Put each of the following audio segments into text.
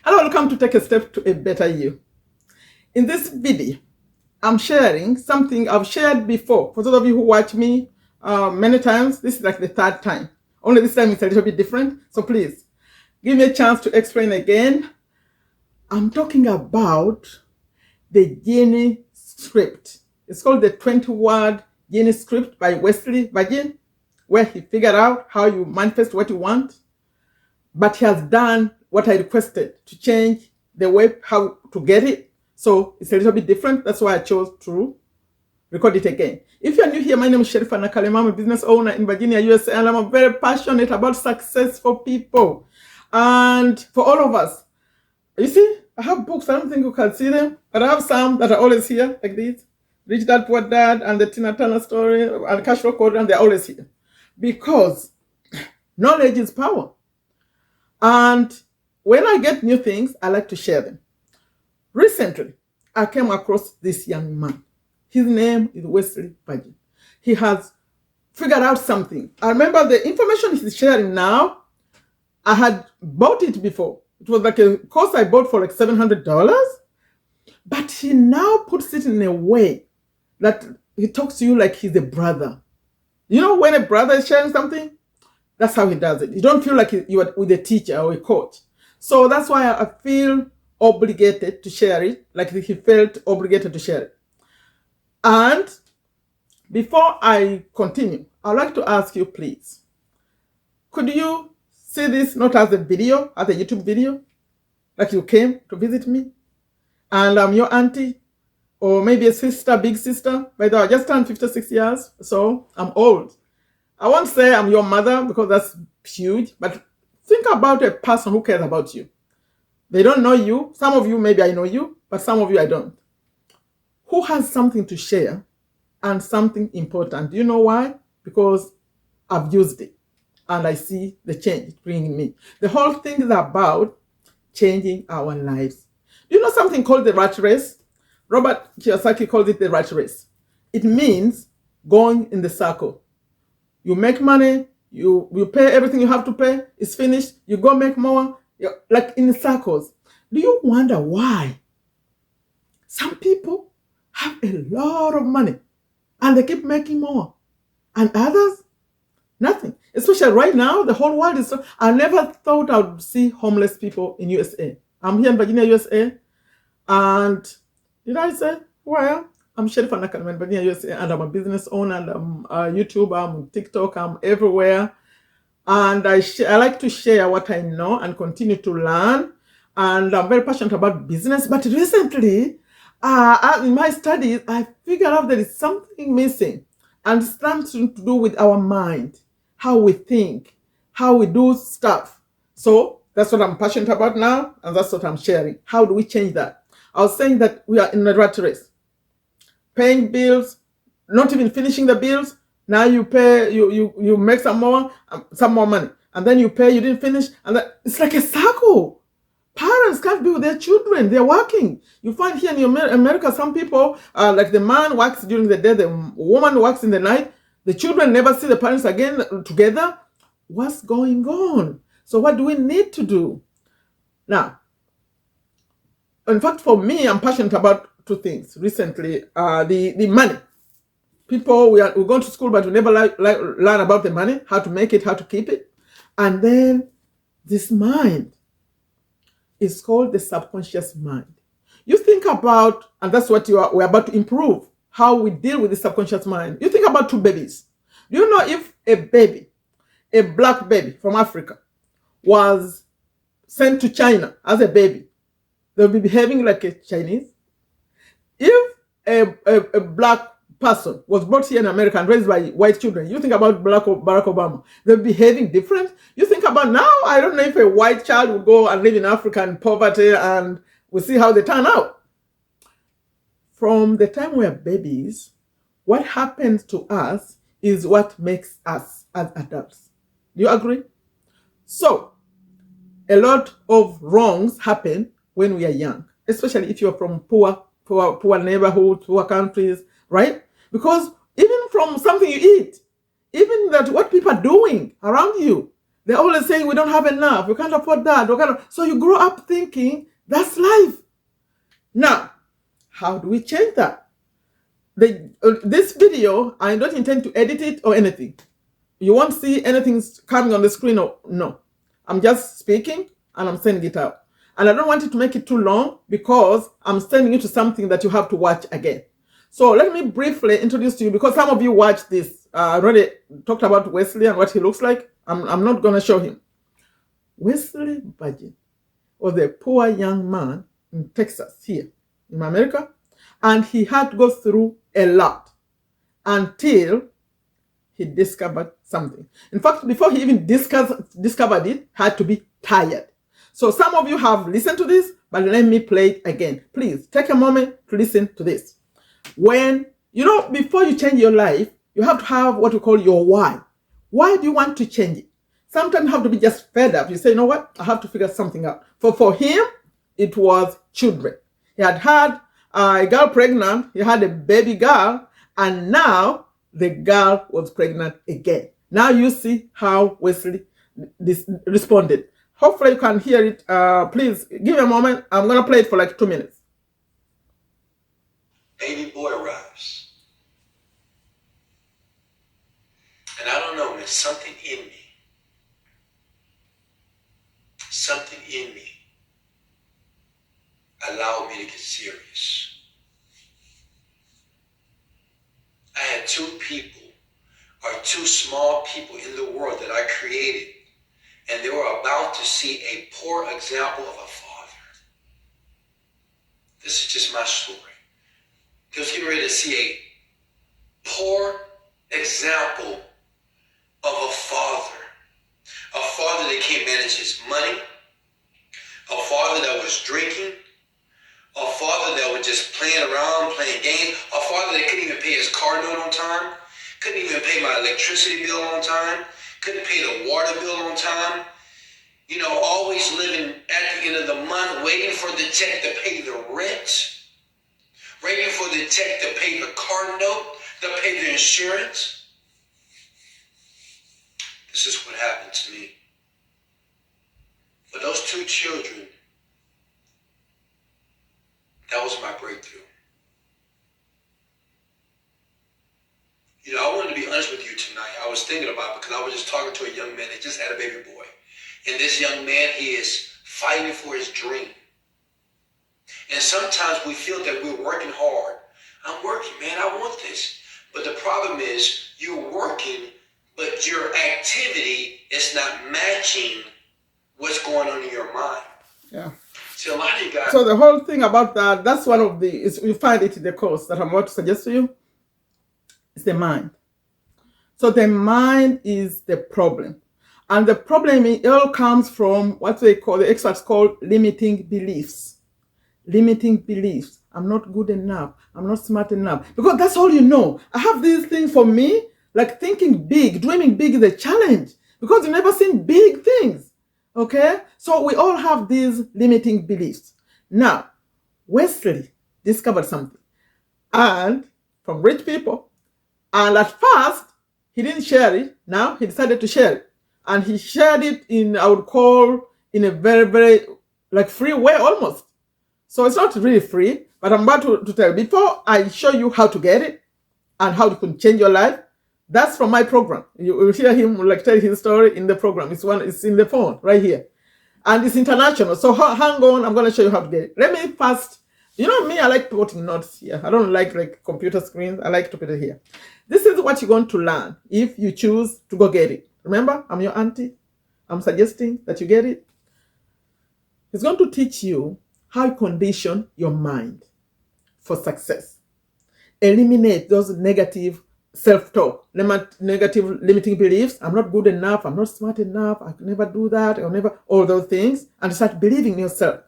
Hello, welcome to Take a Step to a Better You. In this video, I'm sharing something I've shared before. For those of you who watch me many times, this is like the third time. Only this time it's a little bit different. So please, give me a chance to explain again. I'm talking about the Genie Script. It's called the 20-word Genie Script by Wesley Virgin, where he figured out how you manifest what you want. But he has done what I requested to change the way how to get it. So it's a little bit different. That's why I chose to record it again. If you're new here, my name is Sherifa Nakalema. I'm a business owner in Virginia, USA, and I'm very passionate about success for people and for all of us. You see, I have books. I don't think you can see them, but I have some that are always here, like this. Rich Dad, Poor Dad, and the Tina Turner story, and Cash Flow Code, and they're always here. Because knowledge is power. And when I get new things, I like to share them. Recently, I came across this young man. His name is Wesley Virgin. He has figured out something. I remember the information he's sharing now, I had bought it before. It was like a course I bought for like $700. But he now puts it in a way that he talks to you like he's a brother. You know when a brother is sharing something? That's how he does it. You don't feel like you are with a teacher or a coach. So that's why I feel obligated to share it, like he felt obligated to share it. And before I continue, I'd like to ask you, please, could you see this not as a video, as a YouTube video, like you came to visit me, and I'm your auntie, or maybe a sister, big sister. By the way, I just turned 56 years, so I'm old. I won't say I'm your mother because that's huge, but think about a person who cares about you. They don't know you. Some of you, maybe I know you, but some of you I don't. Who has something to share and something important. Do you know why? Because I've used it and I see the change it's bringing me. The whole thing is about changing our lives. Do you know something called the rat race? Robert Kiyosaki calls it the rat race. It means going in the circle. You make money, you pay everything you have to pay, it's finished, you go make more, like in circles. Do you wonder why? Some people have a lot of money and they keep making more. And others, nothing. Especially right now, the whole world is so... I never thought I would see homeless people in USA. I'm here in Virginia, USA. And did I say who I am? I'm Sherifa Nakalema in Virginia, USA, and I'm a business owner, and I'm YouTube, I'm on TikTok, I'm everywhere. And I like to share what I know and continue to learn. And I'm very passionate about business. But recently, in my studies, I figured out there is something missing. And it's something to do with our mind, how we think, how we do stuff. So that's what I'm passionate about now, and that's what I'm sharing. How do we change that? I was saying that we are in a rat race. Paying bills, not even finishing the bills. Now you pay, you make some more money, and then you pay, you didn't finish, and it's like a circle. Parents can't be with their children; they're working. You find here in America, some people, like the man works during the day, the woman works in the night. The children never see the parents again together. What's going on? So what do we need to do now? In fact, for me, I'm passionate about two things. Recently, the money. People, we're going to school, but we never learn about the money, how to make it, how to keep it. And then this mind is called the subconscious mind. You think about, and that's what we're about to improve, how we deal with the subconscious mind. You think about two babies. Do you know if a baby, a black baby from Africa, was sent to China as a baby, they'll be behaving like a Chinese? If a black person was brought here in America and raised by white children, you think about Barack Obama, they're behaving different. You think about now, I don't know if a white child would go and live in Africa in poverty, and we'll see how they turn out. From the time we're babies, what happens to us is what makes us as adults. Do you agree? So, a lot of wrongs happen when we are young, especially if you're from poor neighborhoods, poor countries, right? Because even from something you eat, even that what people are doing around you, They're always saying we don't have enough, we can't afford that. So you grow up thinking that's life. Now, how do we change that? This video, I don't intend to edit it or anything. You won't see anything coming on the screen or no. I'm just speaking and I'm sending it out. And I don't want it to make it too long because I'm sending you to something that you have to watch again. So let me briefly introduce to you, because some of you watched this. I already talked about Wesley and what he looks like. I'm not going to show him. Wesley Virgin was a poor young man in Texas, here in America, and he had to go through a lot until he discovered something. In fact, before he even discovered it, had to be tired. So some of you have listened to this, but let me play it again. Please take a moment to listen to this. When, before you change your life, you have to have what we call your why. Why do you want to change it? Sometimes you have to be just fed up. You say, you know what? I have to figure something out. For him, it was children. He had a girl pregnant. He had a baby girl. And now the girl was pregnant again. Now you see how Wesley responded. Hopefully you can hear it. Please give me a moment. I'm going to play it for like 2 minutes. Baby boy arrives. And I don't know, man, something in me allowed me to get serious. I had two small people in the world that I created, and they were about to see a poor example of a father. This is just my story. They was getting ready to see a poor example of a father that can't manage his money, a father that was drinking, a father that was just playing around, playing games, a father that couldn't even pay his car note on time, couldn't even pay my electricity bill on time, couldn't pay the water bill on time, always living at the end of the month, waiting for the check to pay the rent, waiting for the check to pay the car note, to pay the insurance. This is what happened to me. For those two children, that was my breakthrough. I wanted to be honest with you tonight. I was thinking about it because I was just talking to a young man that just had a baby boy. And this young man, he is fighting for his dream. And sometimes we feel that we're working hard. I'm working, man, I want this. But the problem is you're working, but your activity is not matching what's going on in your mind. Yeah. So a lot of you guys... So the whole thing about that's one of you find it in the course that I'm about to suggest to you. It's the mind. So the mind is the problem. And the problem, it all comes from what the experts call limiting beliefs. Limiting beliefs. I'm not good enough. I'm not smart enough. Because that's all you know. I have these things for me, like thinking big, dreaming big is a challenge. Because you've never seen big things. Okay? So we all have these limiting beliefs. Now, Wesley discovered something. And from rich people. And at first, he didn't share it. Now, he decided to share it. And he shared it I would call, in a very, very, free way almost. So it's not really free, but I'm about to tell you. Before I show you how to get it and how you can change your life, that's from my program. You will hear him tell his story in the program. It's in the phone right here. And it's international. So hang on, I'm going to show you how to get it. Let me first, me, I like putting notes here. I don't like computer screens. I like to put it here. This is what you're going to learn if you choose to go get it. Remember, I'm your auntie. I'm suggesting that you get it. It's going to teach you how you condition your mind for success. Eliminate those negative self-talk, negative limiting beliefs. I'm not good enough. I'm not smart enough. I can never do that. I'll never, all those things. And start believing in yourself.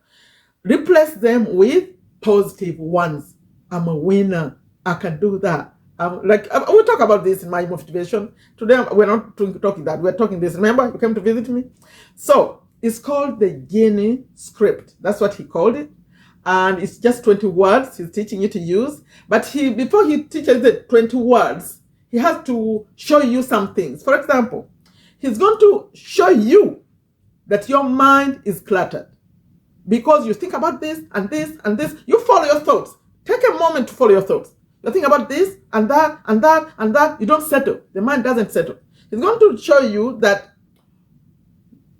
Replace them with positive ones. I'm a winner. I can do that. We'll talk about this in my motivation. Today, we're not talking that. We're talking this. Remember, you came to visit me? So, it's called the Genie Script. That's what he called it. And it's just 20 words he's teaching you to use. But before he teaches the 20 words, he has to show you some things. For example, he's going to show you that your mind is cluttered because you think about this and this and this. You follow your thoughts. Take a moment to follow your thoughts. You think about this and that and that and that. You don't settle. The mind doesn't settle. He's going to show you that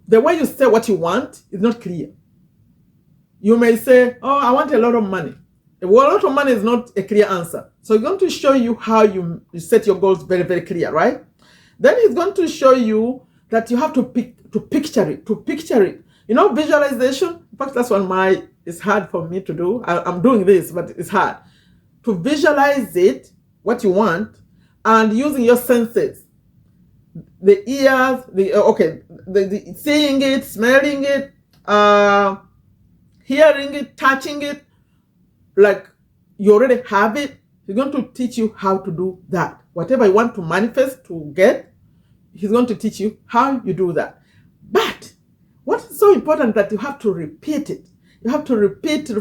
the way you say what you want is not clear. You may say, oh, I want a lot of money. Well, a lot of money is not a clear answer. So he's going to show you how you set your goals very, very clear, right? Then he's going to show you that you have to picture it. You know, visualization. In fact, that's one it's hard for me to do. I'm doing this, but it's hard. To visualize it, what you want, and using your senses. The ears, the seeing it, smelling it, hearing it, touching it, like you already have it. He's going to teach you how to do that. Whatever you want to manifest, to get, he's going to teach you how you do that. But what is so important that you have to repeat it. You have to repeat.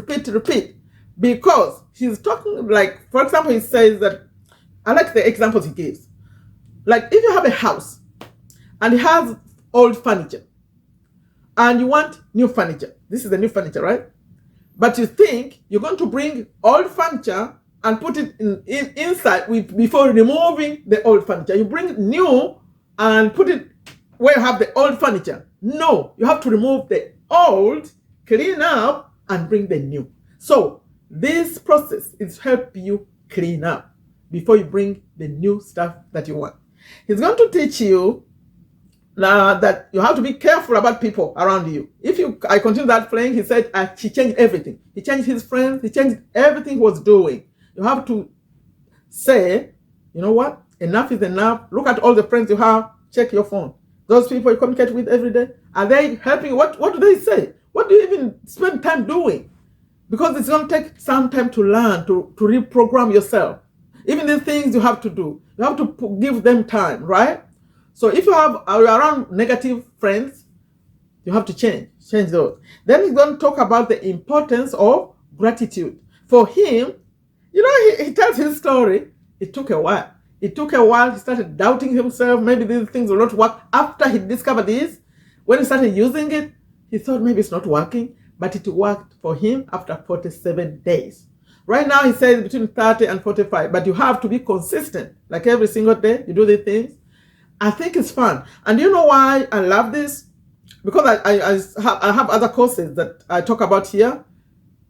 Because he's talking, like, for example, he says that, I like the examples he gives. Like, if you have a house and it has old furniture and you want new furniture, this is the new furniture, right? But you think you're going to bring old furniture and put it inside before removing the old furniture. You bring new and put it where you have the old furniture. No, you have to remove the old, clean up, and bring the new. So this process is help you clean up before you bring the new stuff that you want. He's going to teach you that you have to be careful about people around you. I continue that playing, he said he changed everything. He changed his friends. He changed everything he was doing. You have to say, you know what? Enough is enough. Look at all the friends you have. Check your phone. Those people you communicate with every day, are they helping you? What do they say? What do you even spend time doing? Because it's going to take some time to learn, to reprogram yourself. Even the things you have to do, you have to give them time, right? So if you are around negative friends, you have to change those. Then he's going to talk about the importance of gratitude. For him, you know, he tells his story. It took a while. He started doubting himself. Maybe these things will not work. After he discovered this, when he started using it, he thought maybe it's not working, but it worked for him after 47 days. Right now, he says between 30 and 45, but you have to be consistent. Like every single day, you do these things. I think it's fun. And you know why I love this? Because I have other courses that I talk about here.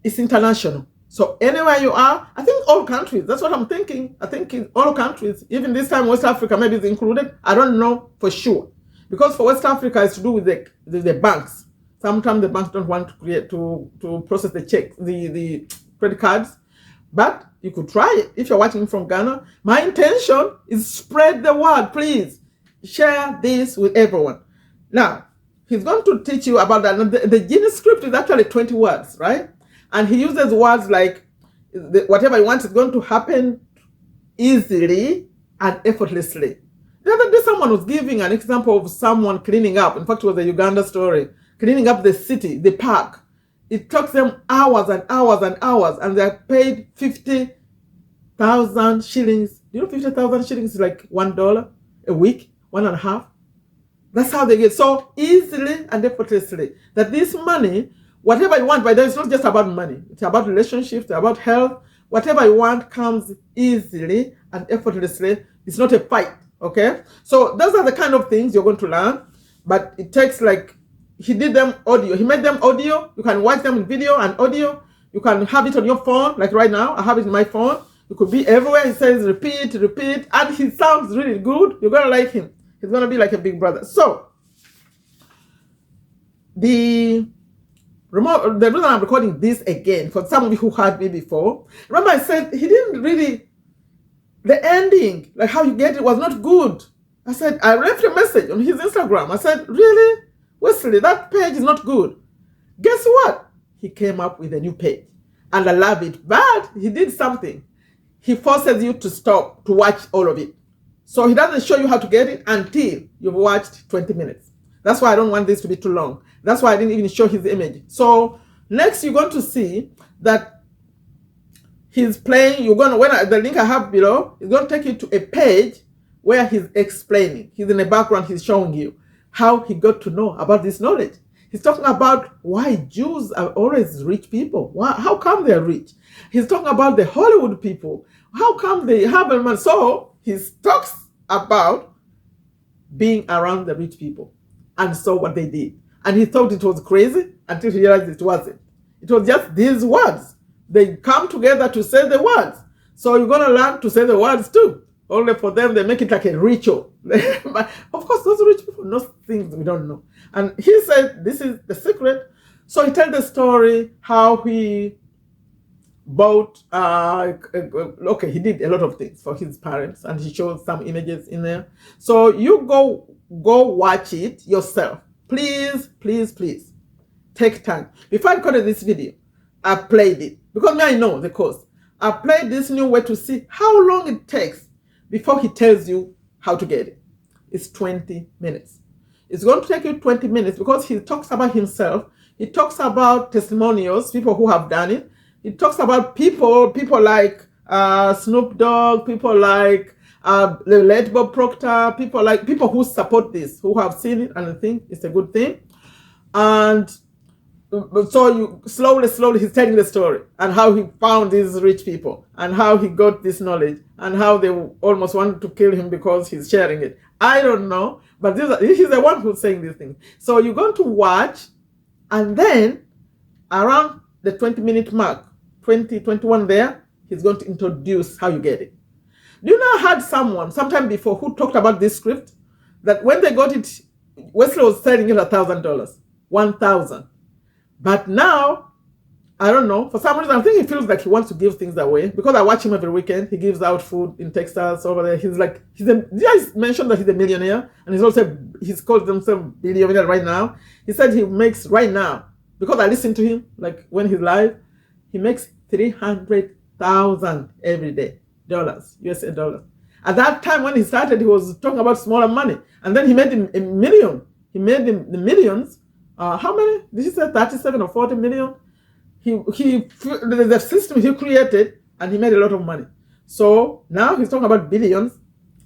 It's international. So anywhere you are, I think all countries, that's what I'm thinking. I think in all countries, even this time West Africa maybe is included. I don't know for sure. Because for West Africa, it's to do with the banks. Sometimes the banks don't want to process the checks, the credit cards. But you could try it if you're watching from Ghana. My intention is spread the word, please. Share this with everyone. Now, he's going to teach you about that. The Genie Script is actually 20 words, right? And he uses words like whatever you want is going to happen easily and effortlessly. The other day, someone was giving an example of someone cleaning up. In fact, it was a Uganda story. Cleaning up the city, the park. It took them hours and hours and hours, and they paid 50,000 shillings. You know, 50,000 shillings is like $1 a week, 1.5. That's how they get so easily and effortlessly. That this money, whatever you want, by the way, it's not just about money. It's about relationships, it's about health. Whatever you want comes easily and effortlessly. It's not a fight, okay? So those are the kind of things you're going to learn. But it takes like, he did them audio. He made them audio. You can watch them in video and audio. You can have it on your phone. Like right now, I have it in my phone. You could be everywhere. He says, repeat. And he sounds really good. You're going to like him. He's going to be like a big brother. So, the reason I'm recording this again, for some of you who heard me before, remember I said he didn't really, the ending, like how you get it, was not good. I said, I left a message on his Instagram. I said, really? Wesley, that page is not good. Guess what? He came up with a new page. And I love it. But he did something. He forces you to stop, to watch all of it. So he doesn't show you how to get it until you've watched 20 minutes. That's why I don't want this to be too long. That's why I didn't even show his image. So next you're going to see that he's playing. The link I have below is going to take you to a page where he's explaining. He's in the background, he's showing you. how he got to know about this knowledge. He's talking about why Jews are always rich people. How come they're rich? He's talking about the Hollywood people. How come they have a man? So he talks about being around the rich people and saw what they did. And he thought it was crazy until he realized it wasn't. It was just these words. They come together to say the words. So you're going to learn to say the words too. Only for them, they make it like a ritual. But of course, those rich people know things we don't know. And he said, this is the secret. So he tells the story how he bought, okay, he did a lot of things for his parents, and he showed some images in there. So you go watch it yourself. Please, please, please take time. Before I recorded this video, I played it because I know the course. I played this new way to see how long it takes before he tells you how to get it. It's 20 minutes. It's going to take you 20 minutes because he talks about himself. He talks about testimonials, people who have done it. He talks about people like Snoop Dogg, people like the late Bob Proctor, people who support this, who have seen it and think it's a good thing. And so you slowly he's telling the story and how he found these rich people and how he got this knowledge and how they almost wanted to kill him because he's sharing it. I don't know, but he's the one who's saying these things. So you're going to watch, and then around the 20-minute mark, 21 there, he's going to introduce how you get it. Do you know I had someone sometime before who talked about this script, that when they got it, Wesley was selling it $1,000, 1,000. But now, I don't know, for some reason, I think he feels like he wants to give things away. Because I watch him every weekend. He gives out food in Texas over there. He's like, I mentioned that he's a millionaire. And he's called himself billionaire right now. He said he makes right now, because I listen to him, like when he's live, he makes $300,000 every day, USA dollars. At that time when he started, he was talking about smaller money. And then he made him a million. He made him the millions. How many? Did he say 37 or 40 million? The system he created, and he made a lot of money. So now he's talking about billions.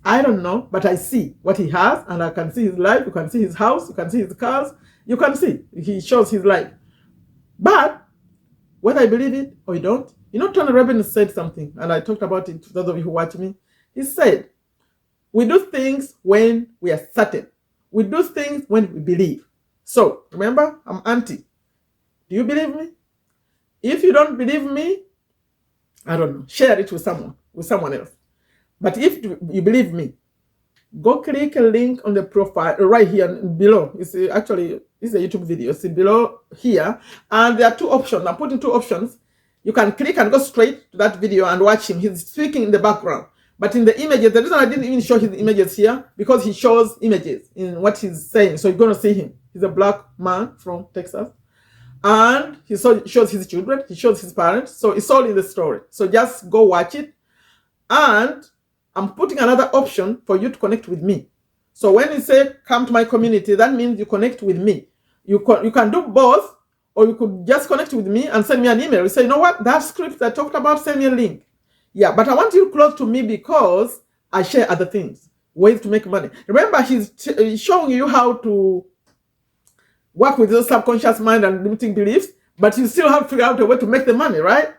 I don't know, but I see what he has, and I can see his life. You can see his house. You can see his cars. You can see. He shows his life. But whether I believe it or you don't, Tony Robbins said something, and I talked about it to those of you who watch me. He said, we do things when we are certain. We do things when we believe. So, remember, I'm Auntie. Do you believe me? If you don't believe me, I don't know, share it with someone else. But if you believe me, go click a link on the profile right here below. It's a YouTube video. It's below here. And there are two options. I'm putting two options. You can click and go straight to that video and watch him. He's speaking in the background. But in the images, the reason I didn't even show his images here, because he shows images in what he's saying. So you're going to see him. He's a black man from Texas. And he shows his children. He shows his parents. So it's all in the story. So just go watch it. And I'm putting another option for you to connect with me. So when you say, come to my community, that means you connect with me. You can do both, or you could just connect with me and send me an email. You say, you know what? That script I talked about, send me a link. Yeah, but I want you close to me because I share other things, ways to make money. Remember, he's showing you how to work with your subconscious mind and limiting beliefs, but you still have to figure out a way to make the money, right?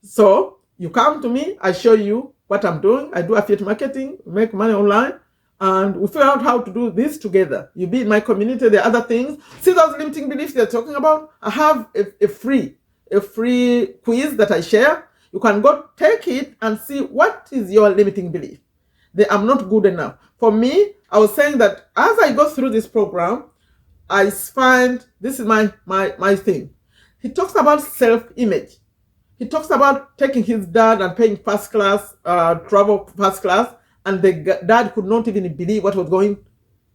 So you come to me, I show you what I'm doing. I do affiliate marketing, make money online, and we figure out how to do this together. You be in my community, there are other things. See those limiting beliefs they're talking about? I have a free quiz that I share. You can go take it and see what is your limiting belief. I'm not good enough. For me, I was saying that as I go through this program, I find this is my thing. He talks about self-image. He talks about taking his dad and paying first class, travel first class, and the dad could not even believe what was going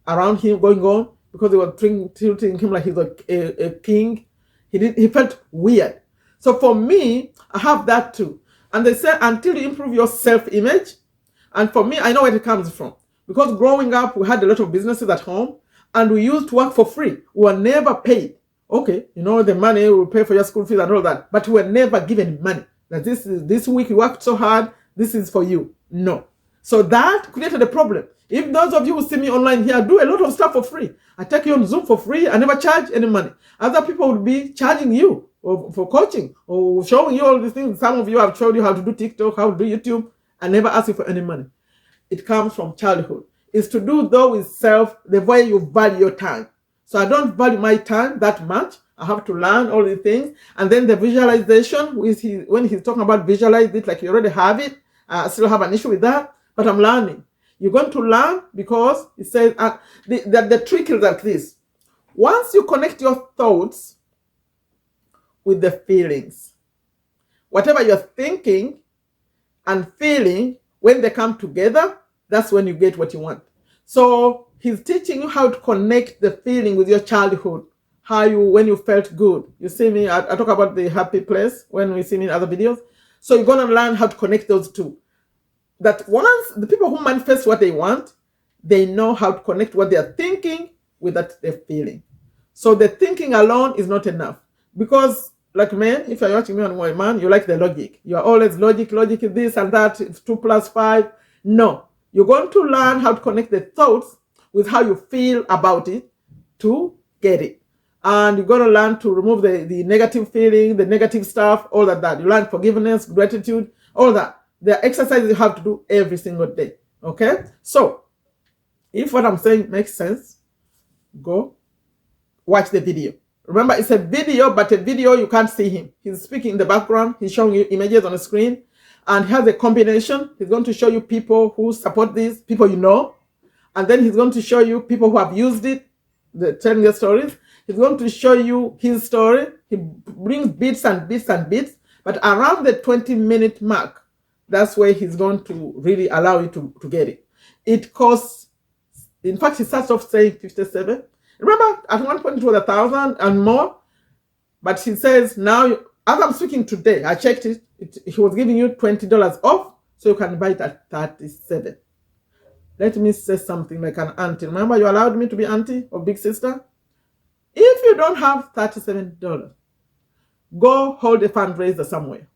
around him, going on, because they were treating him like he was a king. He felt weird. So for me, I have that too. And they say until you improve your self-image, and for me, I know where it comes from. Because growing up, we had a lot of businesses at home, and we used to work for free. We were never paid. Okay, the money will pay for your school fees and all that, but we were never given money. That this week you worked so hard, this is for you. No. So that created a problem. If those of you who see me online here, I do a lot of stuff for free. I take you on Zoom for free. I never charge any money. Other people would be charging you for coaching or showing you all these things. Some of you have showed you how to do TikTok, how to do YouTube. I never ask you for any money. It comes from childhood. It's to do though with self, the way you value your time. So I don't value my time that much. I have to learn all these things. And then the visualization, when he's talking about visualize it like you already have it, I still have an issue with that, but I'm learning. You're going to learn because it says the trick is like this. Once you connect your thoughts with the feelings, whatever you're thinking and feeling, when they come together, that's when you get what you want. So he's teaching you how to connect the feeling with your childhood. When you felt good. You see me, I talk about the happy place when we see me in other videos. So you're going to learn how to connect those two. That once the people who manifest what they want, they know how to connect what they're thinking with that they're feeling. So the thinking alone is not enough. Because like men, if you're watching me on one man, you like the logic. You're always logic is this and that, it's 2 + 5. No, you're going to learn how to connect the thoughts with how you feel about it to get it. And you're going to learn to remove the negative feeling, the negative stuff, all that. You learn forgiveness, gratitude, all that. There are exercises you have to do every single day. Okay? So, if what I'm saying makes sense, go watch the video. Remember, it's a video, but a video, you can't see him. He's speaking in the background. He's showing you images on the screen. And he has a combination. He's going to show you people who support this, people you know. And then he's going to show you people who have used it, telling their stories. He's going to show you his story. He brings bits and bits and bits. But around the 20-minute mark, that's where he's going to really allow you to get it. It costs, in fact, he starts off saying 57. Remember, at one point it was 1,000 and more. But he says now, as I'm speaking today, I checked it, he was giving you $20 off, so you can buy it at 37. Let me say something like an auntie. Remember, you allowed me to be auntie or big sister? If you don't have $37, go hold a fundraiser somewhere.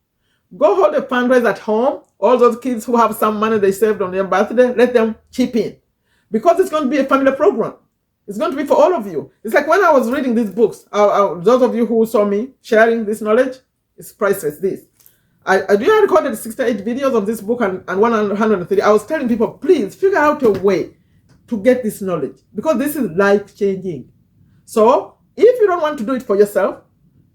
Go hold a fundraiser at home. All those kids who have some money they saved on their birthday, let them chip in. Because it's going to be a family program. It's going to be for all of you. It's like when I was reading these books, those of you who saw me sharing this knowledge, it's priceless. I recorded 68 videos on this book and 130. I was telling people, please figure out a way to get this knowledge because this is life-changing. So if you don't want to do it for yourself,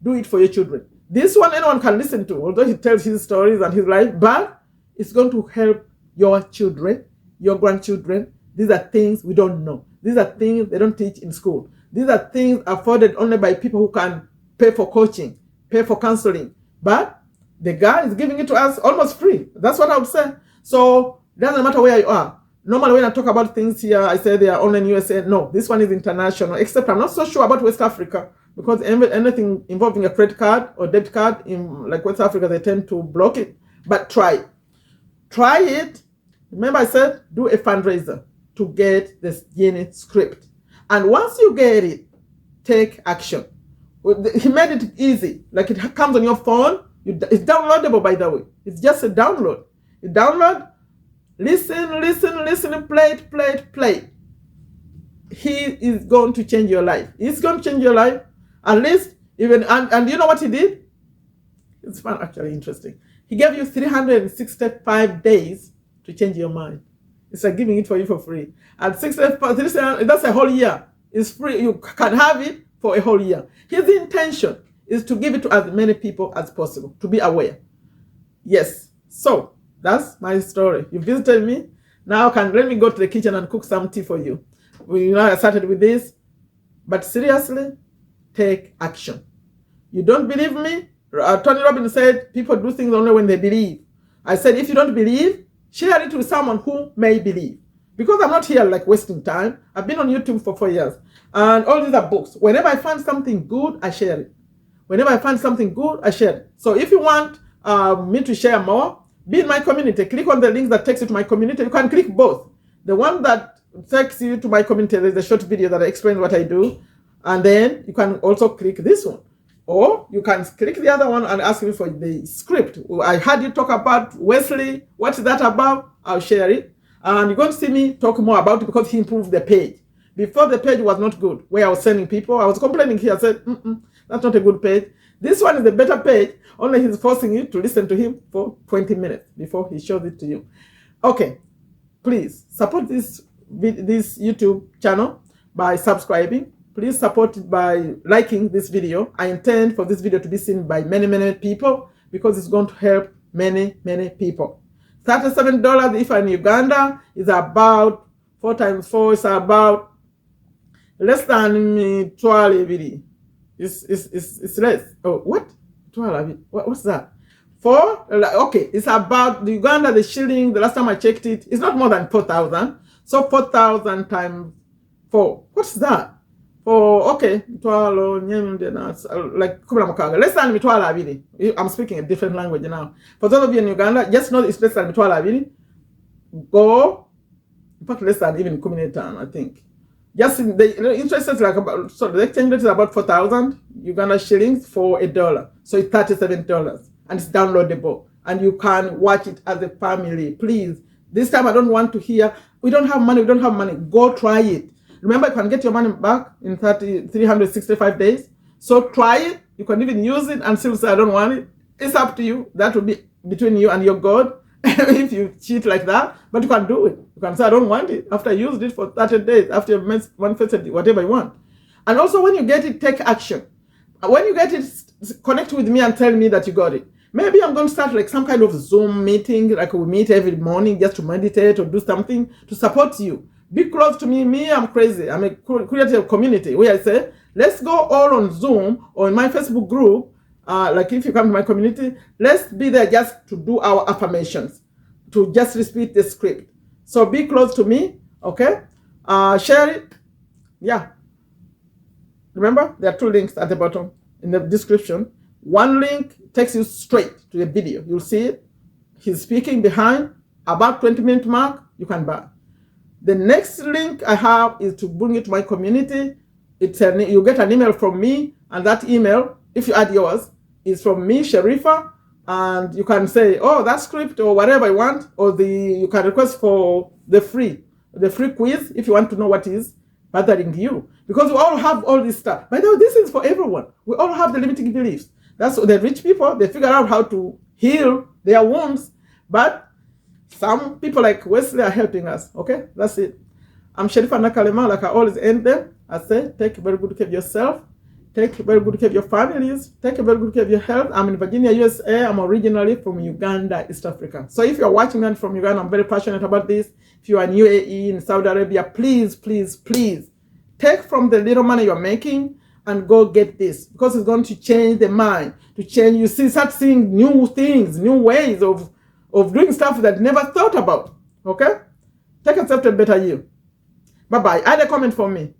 do it for your children. This one anyone can listen to, although he tells his stories and his life, but it's going to help your children, your grandchildren. These are things we don't know. These are things they don't teach in school. These are things afforded only by people who can pay for coaching, pay for counseling. But the guy is giving it to us almost free. That's what I would say. So it doesn't matter where you are. Normally when I talk about things here, I say they are only in USA. No, this one is international, except I'm not so sure about West Africa because anything involving a credit card or debit card in like West Africa, they tend to block it. But try it. Try it. Remember I said, do a fundraiser to get this Genie Script. And once you get it, take action. He made it easy. Like it comes on your phone. It's downloadable, by the way. It's just a download. You download, listen, play it. He is going to change your life. He's going to change your life. At least, even, and you know what he did? It's fun, actually, interesting. He gave you 365 days to change your mind. It's like giving it for you for free. At 65, that's a whole year. It's free. You can have it for a whole year. His intention is to give it to as many people as possible, to be aware. Yes. So, that's my story. You visited me. Now let me go to the kitchen and cook some tea for you. I started with this. But seriously, take action. You don't believe me? Tony Robbins said, people do things only when they believe. I said, if you don't believe, share it with someone who may believe. Because I'm not here like wasting time. I've been on YouTube for 4 years. And all these are books. Whenever I find something good, I share it. Whenever I find something good, I share it. So if you want me to share more, be in my community. Click on the links that takes you to my community. You can click both. The one that takes you to my community, there's a short video that I explain what I do. And then you can also click this one. Or you can click the other one and ask me for the script. I heard you talk about Wesley. What is that about? I'll share it. And you're going to see me talk more about it because he improved the page. Before, the page was not good, where I was sending people. I was complaining here. I said, that's not a good page. This one is a better page. Only he's forcing you to listen to him for 20 minutes before he shows it to you. Okay, please support this YouTube channel by subscribing. Please support it by liking this video. I intend for this video to be seen by many, many people because it's going to help many, many people. $37 if I'm in Uganda is about 4 times 4 is about less than 12. It's less. Oh, what? 12. What's that? 4? Okay, it's about the Uganda, the shilling. The last time I checked it, it's not more than 4,000. So 4,000 times 4. What's that? For okay, 12 like less than 12. I'm speaking a different language now. For those of you in Uganda, just know it's less than 12. Go, in fact, less than even Kuminetan, I think. Just in the interest is like about, so the exchange rate is about 4,000 Uganda shillings for $1. So it's $37 and it's downloadable and you can watch it as a family. Please, this time I don't want to hear, we don't have money, Go try it. Remember, you can get your money back in 365 days. So try it. You can even use it and still say, I don't want it. It's up to you. That will be between you and your God if you cheat like that. But you can do it. You can say, I don't want it. After you used it for 30 days, after you've manifested whatever you want. And also when you get it, take action. When you get it, connect with me and tell me that you got it. Maybe I'm going to start like some kind of Zoom meeting, like we meet every morning just to meditate or do something to support you. Be close to me. Me, I'm crazy. I'm a creative community where I say, let's go all on Zoom or in my Facebook group. Like if you come to my community, let's be there just to do our affirmations, to just repeat the script. So be close to me, okay? Share it. Yeah. Remember, there are 2 links at the bottom in the description. One link takes you straight to the video. You'll see it. He's speaking behind. About 20-minute mark, you can buy. The next link I have is to bring you to my community. You get an email from me, and that email, if you add yours, is from me, Sherifa, and you can say, oh, that script or whatever you want, or you can request for the free quiz if you want to know what is bothering you. Because we all have all this stuff. By the way, this is for everyone. We all have the limiting beliefs. That's what the rich people, they figure out how to heal their wounds, but some people like Wesley are helping us. Okay, that's it. I'm Sherifa Nakalema. Like I always end them, I say, take very good care of yourself. Take very good care of your families. Take very good care of your health. I'm in Virginia, USA. I'm originally from Uganda, East Africa. So if you're watching me from Uganda, I'm very passionate about this. If you are in UAE, in Saudi Arabia, please, please, please take from the little money you're making and go get this, because it's going to change the mind. To change, start seeing new things, new ways of doing stuff that you never thought about. Okay? Take yourself to a better you. Bye-bye. Add a comment for me.